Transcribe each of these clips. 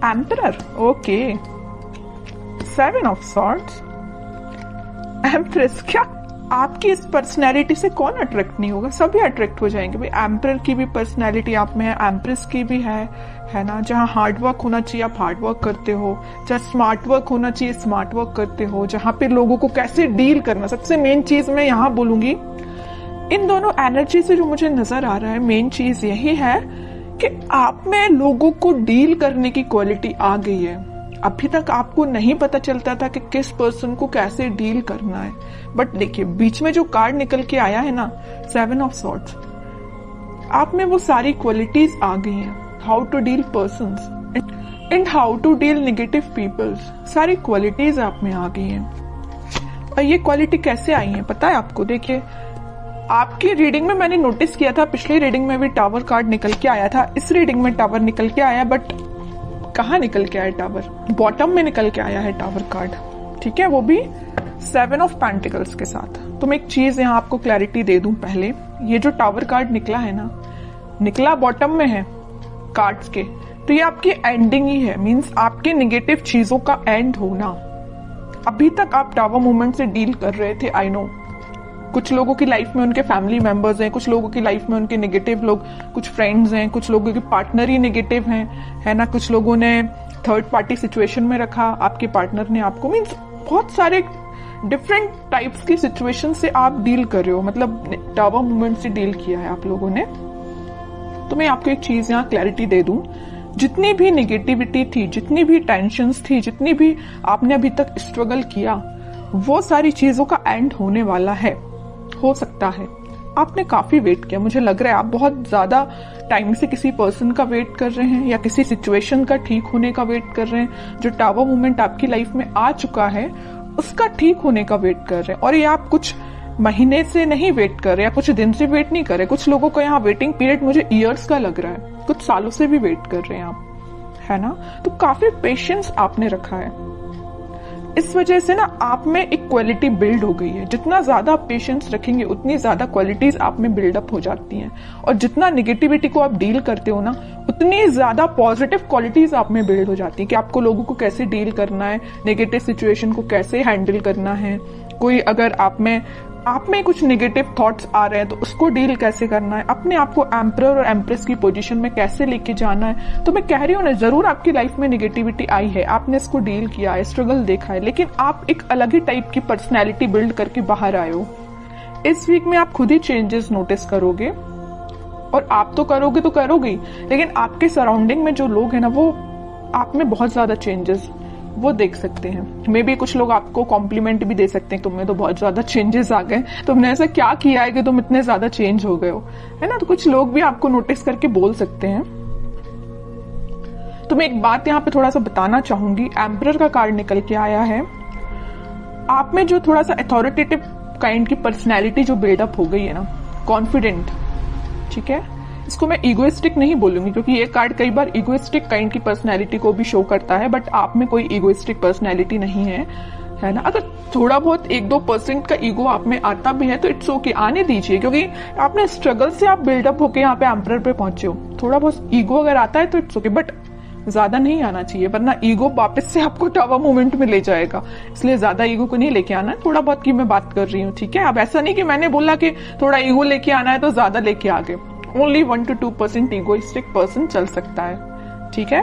Emperor, okay. 7 of swords, empress. क्या आपकी इस पर्सनैलिटी से कौन अट्रैक्ट नहीं होगा? सभी अट्रैक्ट हो जाएंगे भाई। एम्परर की भी पर्सनैलिटी आप में है, एम्प्रेस की भी है ना। जहाँ हार्ड वर्क होना चाहिए आप हार्ड वर्क करते हो, जहाँ स्मार्ट वर्क होना चाहिए स्मार्ट वर्क करते हो, जहाँ पे लोगों को कैसे डील करना, सबसे मेन चीज मैं यहाँ बोलूंगी इन दोनों एनर्जी से जो मुझे नजर आ रहा है, मेन चीज यही है कि आप में लोगों को डील करने की क्वालिटी आ गई है। अभी तक आपको नहीं पता चलता था कि किस पर्सन को कैसे डील करना है, बट देखिए बीच में जो कार्ड निकल के आया है ना, 7 ऑफ सॉर्ड्स, आप में वो सारी क्वालिटीज आ गई हैं। How to deal persons and how to deal negative peoples, सारी क्वालिटीज आप में आ गई हैं। और ये क्वालिटी कैसे आई है पता है आपको? देखिए आपकी रीडिंग में मैंने नोटिस किया था, पिछली रीडिंग में भी टावर कार्ड निकल के आया था, इस रीडिंग में टावर निकल के आया, बट कहाँ निकल के आया टावर? बॉटम में निकल के आया है टावर कार्ड, ठीक है, वो भी 7 ऑफ पेंटिकल्स के साथ। तो मैं एक चीज यहाँ आपको क्लैरिटी दे दूं पहले, ये जो टावर कार्ड निकला है ना, निकला बॉटम में है कार्ड्स के, तो ये आपकी एंडिंग ही है, मींस आपके नेगेटिव चीजों का एंड होना। अभी तक आप टावर मूवमेंट से डील कर रहे थे, आई नो। कुछ लोगों की लाइफ में उनके फैमिली मेंबर्स हैं, कुछ लोगों की लाइफ में उनके नेगेटिव लोग, कुछ फ्रेंड्स हैं, कुछ लोगों के पार्टनर ही नेगेटिव हैं, है ना। कुछ लोगों ने थर्ड पार्टी सिचुएशन में रखा, आपके पार्टनर ने आपको, मीन्स बहुत सारे डिफरेंट टाइप्स की सिचुएशन से आप डील कर रहे हो, मतलब टावर मूवमेंट से डील किया है आप लोगों ने। तो मैं आपको एक चीज यहाँ क्लैरिटी दे दूं, जितनी भी नेगेटिविटी थी, जितनी भी टेंशन्स थी, जितनी भी आपने अभी तक स्ट्रगल किया, वो सारी चीजों का एंड होने वाला है। हो सकता है आपने काफी वेट किया, मुझे लग रहा है आप बहुत ज्यादा टाइम से किसी पर्सन का वेट कर रहे हैं या किसी सिचुएशन का ठीक होने का वेट कर रहे हैं। जो टावर मूवमेंट आपकी लाइफ में आ चुका है उसका ठीक होने का वेट कर रहे हैं, और ये आप कुछ महीने से नहीं वेट कर रहे या कुछ दिन से वेट नहीं कर रहे। कुछ लोगों को यहाँ वेटिंग पीरियड मुझे ईयर्स का लग रहा है, कुछ सालों से भी वेट कर रहे हैं आप, है ना। तो काफी पेशेंस आपने रखा है, इस वजह से ना आप में एक क्वालिटी बिल्ड हो गई है। जितना ज्यादा आप पेशेंस रखेंगे उतनी ज्यादा क्वालिटीज आप में बिल्डअप हो जाती हैं, और जितना निगेटिविटी को आप डील करते हो ना, उतनी ज्यादा पॉजिटिव क्वालिटीज आप में बिल्ड हो जाती है कि आपको लोगों को कैसे डील करना है, नेगेटिव सिचुएशन को कैसे हैंडल करना है। कोई अगर आप में कुछ नेगेटिव थॉट्स आ रहे हैं तो उसको डील कैसे करना है, अपने आप को एम्परर और एम्प्रेस की पोजीशन में कैसे लेके जाना है। तो मैं कह रही हूँ ना, जरूर आपकी लाइफ में नेगेटिविटी आई है, आपने इसको डील किया है, स्ट्रगल देखा है, लेकिन आप एक अलग ही टाइप की पर्सनैलिटी बिल्ड करके बाहर आए हो। इस वीक में आप खुद ही चेंजेस नोटिस करोगे, और आप तो करोगे तो करोगे, लेकिन आपके सराउंडिंग में जो लोग हैं ना, वो आप में बहुत ज्यादा चेंजेस वो देख सकते हैं। मे बी कुछ लोग आपको कॉम्प्लीमेंट भी दे सकते हैं, तुम्हें तो बहुत ज्यादा चेंजेस आ गए, तुमने ऐसा क्या किया है कि तुम इतने ज्यादा चेंज हो गए हो, है ना। तो कुछ लोग भी आपको नोटिस करके बोल सकते हैं। तो मैं एक बात यहाँ पे थोड़ा सा बताना चाहूंगी, एम्परर का कार्ड निकल के आया है, आप में जो थोड़ा सा अथॉरिटेटिव काइंड की पर्सनैलिटी जो बिल्डअप हो गई है ना, कॉन्फिडेंट, ठीक है। इसको मैं इगोइस्टिक नहीं बोलूंगी, क्योंकि ये कार्ड कई बार इगोइस्टिक काइंड की पर्सनैलिटी को भी शो करता है, बट आप में कोई इगोइस्टिक पर्सनैलिटी नहीं है ना। अगर थोड़ा बहुत 1-2% का ईगो आप में आता भी है तो इट्स ओके, आने दीजिए, क्योंकि आपने स्ट्रगल से आप बिल्डअप होके यहाँ पे एम्परर पे पहुंचे हो। थोड़ा बहुत ईगो अगर आता है तो इट्स ओके, बट ज्यादा नहीं आना चाहिए, वरना ईगो वापस से आपको टावर मूवमेंट में ले जाएगा। इसलिए ज्यादा ईगो को नहीं लेके आना है, थोड़ा बहुत की मैं बात कर रही हूँ, ठीक है। अब ऐसा नहीं कि मैंने बोला कि थोड़ा ईगो लेके आना है तो ज्यादा लेके आ गए। ओनली 1 to 2% इगोइस्टिक पर्सन चल सकता है, ठीक है।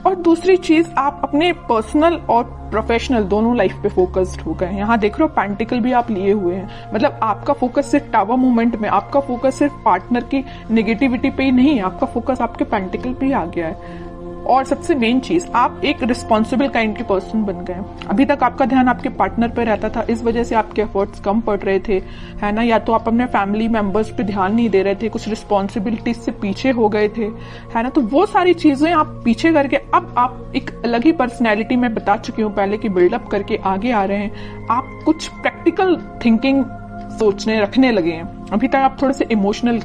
और दूसरी चीज, आप अपने पर्सनल और प्रोफेशनल दोनों लाइफ पे फोकस्ड हो गए। यहाँ देख रहे हो पेंटिकल भी आप लिए हुए हैं, मतलब आपका फोकस सिर्फ टावर मूवमेंट में, आपका फोकस सिर्फ पार्टनर की नेगेटिविटी पे ही नहीं है, आपका फोकस आपके पेंटिकल पे ही आ गया है। और सबसे मेन चीज, आप एक रिस्पॉन्सिबल काइंड के पर्सन बन गए। अभी तक आपका ध्यान आपके पार्टनर पे रहता था, इस वजह से आपके एफर्ट्स कम पड़ रहे थे, है ना। या तो आप अपने फैमिली मेंबर्स पे ध्यान नहीं दे रहे थे, कुछ रिस्पॉन्सिबिलिटीज से पीछे हो गए थे, है ना। तो वो सारी चीजें आप पीछे करके अब आप एक अलग ही पर्सनैलिटी में बता चुकी हूँ पहले की बिल्डअप करके आगे आ रहे हैं। आप कुछ प्रैक्टिकल थिंकिंग सोचने रखने लगे हैं। अभी तक आप थोड़े से इमोशनल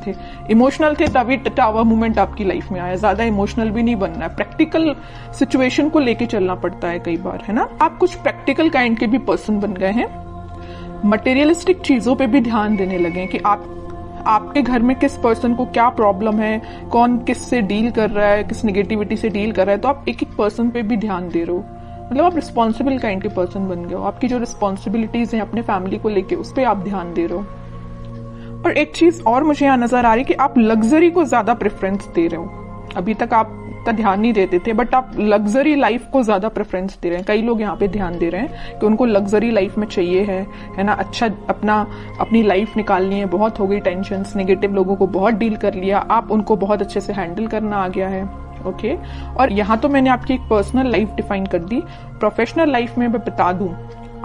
थे तभी टावर मूवमेंट आपकी लाइफ में आया। ज्यादा इमोशनल भी नहीं बनना है, प्रैक्टिकल सिचुएशन को लेके चलना पड़ता है कई बार, है ना। आप कुछ प्रैक्टिकल काइंड के भी पर्सन बन गए हैं। मटेरियलिस्टिक चीजों पे भी ध्यान देने लगे कि आपके घर में किस पर्सन को क्या प्रॉब्लम है, कौन किस से डील कर रहा है, किस निगेटिविटी से डील कर रहा है, तो आप एक एक पर्सन पे भी ध्यान दे रहे हो। मतलब आप रिस्पॉन्सिबल काइंड के पर्सन बन गए हो। आपकी जो रिस्पॉन्सिबिलिटीज हैं अपने फैमिली को लेके, उस पर आप ध्यान दे रहे हो। और एक चीज और मुझे यहाँ नजर आ रही है कि आप लग्जरी को ज्यादा प्रेफरेंस दे रहे हो। अभी तक आप का ध्यान नहीं देते थे, बट आप लग्जरी लाइफ को ज्यादा प्रेफरेंस दे रहे हैं। कई लोग यहाँ पे ध्यान दे रहे हैं कि उनको लग्जरी लाइफ में चाहिए है ना, अच्छा अपनी लाइफ निकालनी है। बहुत हो गई टेंशन, नेगेटिव लोगों को बहुत डील कर लिया, आप उनको बहुत अच्छे से हैंडल करना आ गया है। ओके, और यहाँ तो मैंने आपकी एक पर्सनल लाइफ डिफाइन कर दी। प्रोफेशनल लाइफ में मैं बता दूं,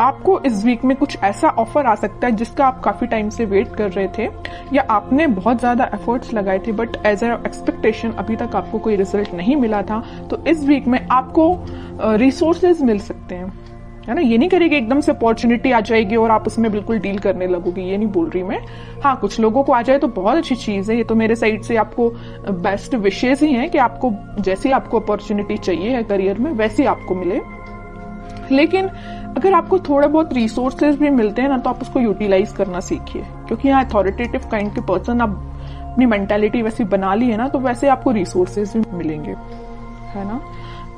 आपको इस वीक में कुछ ऐसा ऑफर आ सकता है जिसका आप काफी टाइम से वेट कर रहे थे, या आपने बहुत ज्यादा एफर्ट्स लगाए थे, बट एज ए एक्सपेक्टेशन अभी तक आपको कोई रिजल्ट नहीं मिला था। तो इस वीक में आपको रिसोर्सेज मिल सकते हैं, है ना। ये नहीं करेगी एकदम से अपॉर्चुनिटी आ जाएगी और आप उसमें बिल्कुल डील करने लगोगे, ये नहीं बोल रही मैं। हाँ, कुछ लोगों को आ जाए तो बहुत अच्छी चीज है। ये तो मेरे साइड से आपको बेस्ट विशेष ही है कि आपको जैसी आपको अपॉर्चुनिटी चाहिए है करियर में, वैसी आपको मिले। लेकिन अगर आपको थोड़ा बहुत रिसोर्सेज भी मिलते हैं ना, तो आप उसको यूटिलाइज करना सीखिए, क्योंकि यहाँ अथॉरिटेटिव काइंड के पर्सन आप अपनी मेंटालिटी वैसी बना ली है ना, तो वैसे आपको रिसोर्सेज भी मिलेंगे, है ना।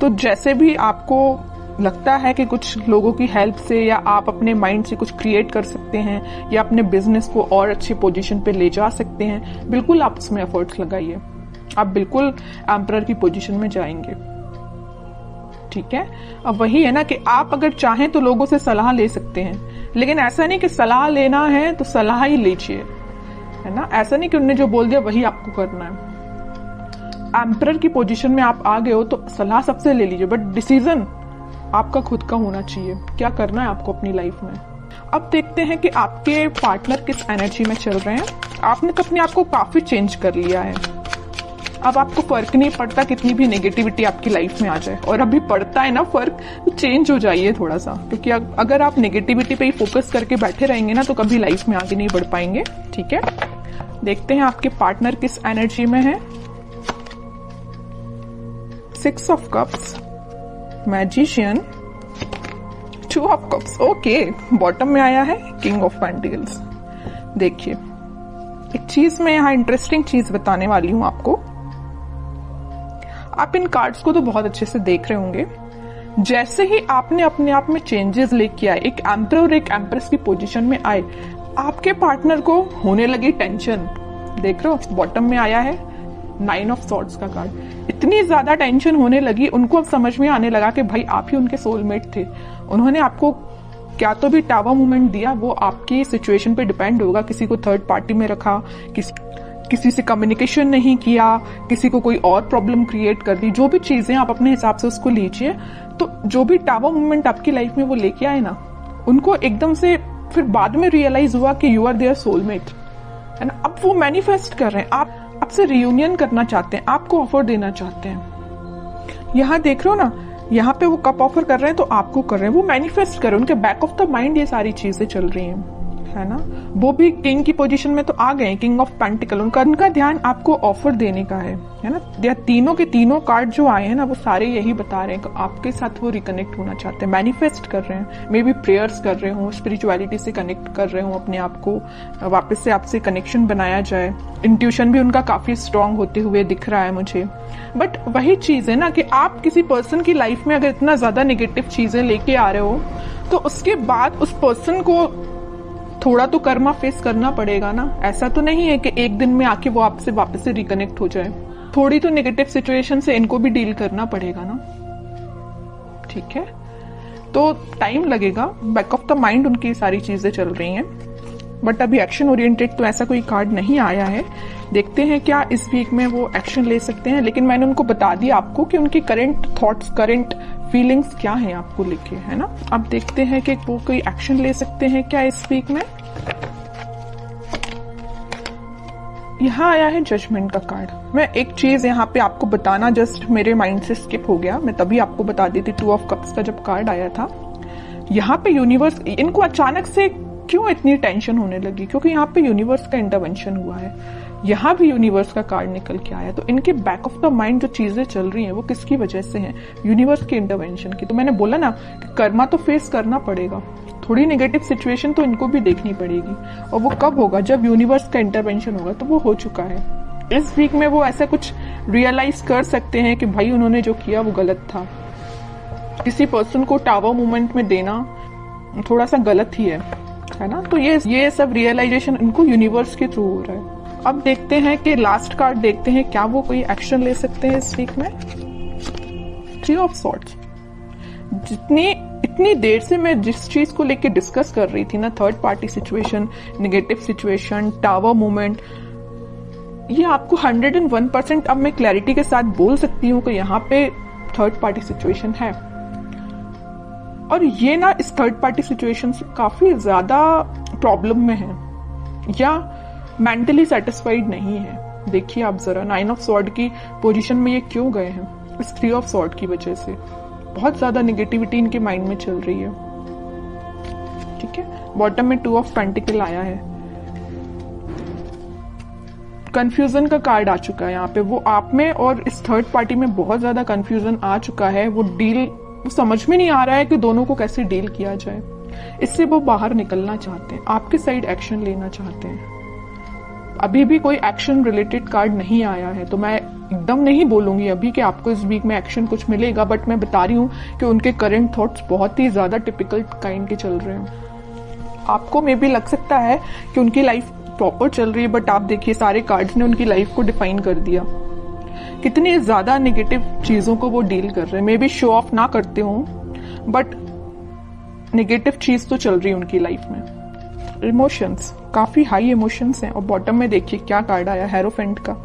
तो जैसे भी आपको लगता है कि कुछ लोगों की हेल्प से या आप अपने माइंड से कुछ क्रिएट कर सकते हैं या अपने बिजनेस को और अच्छी पोजीशन पे ले जा सकते हैं, बिल्कुल आप उसमें एफर्ट्स लगाइए। आप बिल्कुल एम्परर की पोजीशन में जाएंगे, ठीक है। अब वही है ना कि आप अगर चाहें तो लोगों से सलाह ले सकते हैं, लेकिन ऐसा नहीं कि सलाह लेना है तो सलाह ही लीजिए, है ना। ऐसा नहीं कि उन्होंने जो बोल दिया वही आपको करना है। एम्परर की पोजीशन में आप आ गए हो तो सलाह सबसे ले लीजिए, बट डिसीजन आपका खुद का होना चाहिए, क्या करना है आपको अपनी लाइफ में। अब देखते हैं कि आपके पार्टनर किस एनर्जी में चल रहे हैं। आपने तो अपने आप को काफी चेंज कर लिया है। अब आपको फर्क नहीं पड़ता कितनी भी नेगेटिविटी आपकी लाइफ में आ जाए, और अभी पड़ता है ना फर्क, तो चेंज हो जाइए थोड़ा सा, क्योंकि अगर आप नेगेटिविटी पे ही फोकस करके बैठे रहेंगे ना, तो कभी लाइफ में आगे नहीं बढ़ पाएंगे, ठीक है। देखते हैं आपके पार्टनर किस एनर्जी में है। 6 of cups, magician, 2 of cups, okay. Bottom में आया है किंग ऑफ पेंटिकल्स। देखिए, एक चीज मैं यहाँ इंटरेस्टिंग चीज बताने वाली हूं आपको। आप इन कार्ड्स को तो बहुत अच्छे से देख रहे होंगे। जैसे ही आपने अपने आप में चेंजेस लेके आए, एक एम्परर और एक एम्प्रेस की पोजीशन में आए, आपके पार्टनर को होने लगी टेंशन। देख रहे हो, बॉटम में आया है 9 ऑफ सॉर्ड्स का कार्ड। इतनी ज्यादा टेंशन होने लगी, उनको अब समझ में आने लगा कि भाई आप ही उनके सोलमेट थे। उन्होंने आपको क्या तो भी टावर मूवमेंट दिया, वो आपकी सिचुएशन पे डिपेंड होगा। किसी को थर्ड पार्टी में रखा, किसी से कम्युनिकेशन नहीं किया, किसी को कोई और प्रॉब्लम क्रिएट कर दी, जो भी चीजें आप अपने हिसाब से उसको लीजिए। तो जो भी टावर मूवमेंट आपकी लाइफ में वो लेके आए ना, उनको एकदम से फिर बाद में रियलाइज हुआ कि यू आर देयर सोलमेट, है ना। अब वो मैनिफेस्ट कर रहे हैं, आप आपसे रियूनियन करना चाहते हैं, आपको ऑफर देना चाहते हैं। यहाँ देख रहे हो ना, यहाँ पे वो कप ऑफर कर रहे हैं तो आपको कर रहे हैं, वो मैनिफेस्ट कर रहे हैं। उनके बैक ऑफ द माइंड ये सारी चीजें चल रही हैं, है ना। वो भी किंग की पोजीशन में तो आ गए, किंग ऑफ पेंटिकल। उनका ध्यान आपको ऑफर देने का है ना। या तीनों के तीनों कार्ड जो आए हैं ना, वो सारे यही बता रहे हैं कि आपके साथ वो रिकनेक्ट होना चाहते हैं, मैनिफेस्ट कर रहे हैं। मे बी प्रेयर्स कर रहे हो, स्पिरिचुअलिटी से कनेक्ट कर रहे हो, अपने आप को वापस से आपसे कनेक्शन बनाया जाए। इंट्यूशन भी उनका काफी स्ट्रांग होते हुए दिख रहा है मुझे। बट वही चीज है ना कि आप किसी पर्सन की लाइफ में अगर इतना ज्यादा नेगेटिव चीजें लेके आ रहे हो, तो उसके बाद उस पर्सन को थोड़ा तो कर्मा फेस करना पड़ेगा ना। ऐसा तो नहीं है कि एक दिन में आके वो आपसे वापस से रिकनेक्ट हो जाए। थोड़ी तो नेगेटिव सिचुएशन से इनको भी डील करना पड़ेगा ना, ठीक है। तो टाइम लगेगा, बैक ऑफ द माइंड उनकी सारी चीजें चल रही हैं, बट अभी एक्शन ओरिएंटेड तो ऐसा कोई कार्ड नहीं आया है। देखते हैं क्या इस वीक में वो एक्शन ले सकते हैं। लेकिन मैंने उनको बता दिया आपको कि उनके करंट थॉट्स, करंट फीलिंग्स क्या हैं आपको लेके, है ना। अब देखते हैं कि वो कोई एक्शन ले सकते हैं क्या इस वीक में। यहाँ आया है जजमेंट का कार्ड। मैं एक चीज यहाँ पे आपको बताना जस्ट मेरे माइंड से स्किप हो गया, मैं तभी आपको बता दी थी। 2 ऑफ कप्स का जब कार्ड आया था, यहाँ पे यूनिवर्स, इनको अचानक से क्यों इतनी टेंशन होने लगी, क्योंकि यहाँ पे यूनिवर्स का इंटरवेंशन हुआ है। यहाँ भी यूनिवर्स का कार्ड निकल के आया। तो इनके बैक ऑफ द माइंड जो चीजें चल रही हैं वो किसकी वजह से हैं, यूनिवर्स के इंटरवेंशन की। तो मैंने बोला ना कि कर्मा तो फेस करना पड़ेगा, थोड़ी नेगेटिव सिचुएशन तो इनको भी देखनी पड़ेगी, और वो कब होगा, जब यूनिवर्स का इंटरवेंशन होगा। तो वो हो चुका है। इस वीक में वो ऐसा कुछ रियलाइज कर सकते हैं कि भाई उन्होंने जो किया वो गलत था। किसी पर्सन को टावर मूवमेंट में देना थोड़ा सा गलत ही है ना। तो ये सब रियलाइजेशन इनको यूनिवर्स के थ्रू हो रहा है। अब देखते हैं कि लास्ट कार्ड देखते हैं, क्या वो कोई एक्शन ले सकते हैं इस वीक में। 3 ऑफ सॉर्ड्स। इतनी देर से मैं जिस चीज को लेके डिस्कस कर रही थी ना, third party situation, negative situation, tower movement, ये आपको 101% अब मैं क्लैरिटी के साथ बोल सकती हूँ कि यहाँ पे थर्ड पार्टी सिचुएशन है। और ये ना इस थर्ड पार्टी सिचुएशन से काफी ज्यादा प्रॉब्लम में है या मेंटली सेटिस्फाइड नहीं है। देखिए आप जरा 9 ऑफ सॉर्ड की पोजीशन में ये क्यों गए हैं, इस 3 ऑफ सॉर्ड की वजह से। बहुत ज्यादा नेगेटिविटी इनके माइंड में चल रही है। ठीक है, बॉटम में 2 ऑफ पेंटिकल आया है। कंफ्यूजन का कार्ड आ चुका है यहाँ पे। वो आप में और इस थर्ड पार्टी में बहुत ज्यादा कंफ्यूजन आ चुका है। वो समझ में नहीं आ रहा है कि दोनों को कैसे डील किया जाए। इससे वो बाहर निकलना चाहते हैं, आपके साइड एक्शन लेना चाहते हैं। अभी भी कोई एक्शन रिलेटेड कार्ड नहीं आया है, तो मैं एकदम नहीं बोलूंगी अभी कि आपको इस वीक में एक्शन कुछ मिलेगा, बट मैं बता रही हूँ कि उनके करंट थॉट्स बहुत ही ज्यादा टिपिकल काइंड के चल रहे हैं। आपको मे भी लग सकता है कि उनकी लाइफ प्रॉपर चल रही है, बट आप देखिए सारे कार्ड्स ने उनकी लाइफ को डिफाइन कर दिया। कितनी ज्यादा नेगेटिव चीजों को वो डील कर रहे हैं। मे बी शो ऑफ ना करते हो, बट नेगेटिव चीज तो चल रही है उनकी लाइफ में। इमोशंस, काफी हाई इमोशंस हैं। और बॉटम में देखिए क्या कार्ड आया, हेरोफेंट का।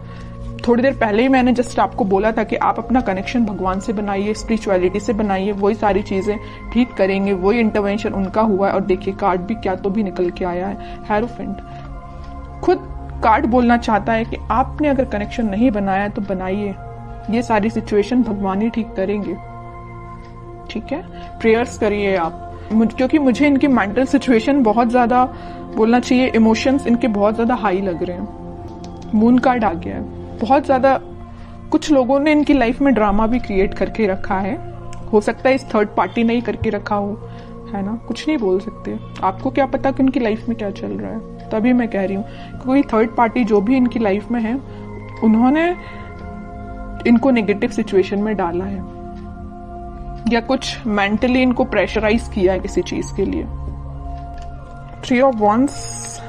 थोड़ी देर पहले ही मैंने जस्ट आपको बोला था कि आप अपना कनेक्शन भगवान से बनाइए, स्पिरिचुअलिटी से बनाइए, वही सारी चीजें ठीक करेंगे, वही इंटरवेंशन उनका हुआ है। और देखिए कार्ड भी क्या तो भी निकल के आया है, हेरोफेंट। खुद कार्ड बोलना चाहता है कि आपने अगर कनेक्शन नहीं बनाया तो बनाइए, ये सारी सिचुएशन भगवान ही ठीक करेंगे। ठीक है, प्रेयर्स करिए आप, क्योंकि मुझे इनकी मेंटल सिचुएशन बहुत ज्यादा बोलना चाहिए, इमोशंस इनके बहुत ज्यादा हाई लग रहे हैं। मून कार्ड आ गया है। बहुत ज्यादा कुछ लोगों ने इनकी लाइफ में ड्रामा भी क्रिएट करके रखा है। हो सकता है इस थर्ड पार्टी ने ही करके रखा हो, है ना, कुछ नहीं बोल सकते। आपको क्या पता कि उनकी लाइफ में क्या चल रहा है। तभी मैं कह रही हूँ कोई थर्ड पार्टी जो भी इनकी लाइफ में है, उन्होंने इनको नेगेटिव सिचुएशन में डाला है या कुछ मेंटली इनको प्रेशराइज किया है किसी चीज के लिए। 3 of wands,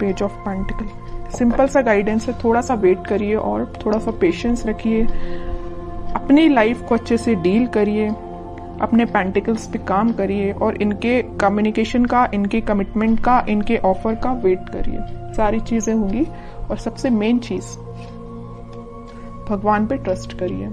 page of pentacle. Simple सा गाइडेंस है, थोड़ा सा वेट करिए और थोड़ा सा पेशेंस रखिए। अपनी लाइफ को अच्छे से डील करिए, अपने पेंटिकल्स पे काम करिए और इनके कम्युनिकेशन का, इनके कमिटमेंट का, इनके ऑफर का वेट करिए। सारी चीजें होंगी। और सबसे मेन चीज, भगवान पे ट्रस्ट करिए।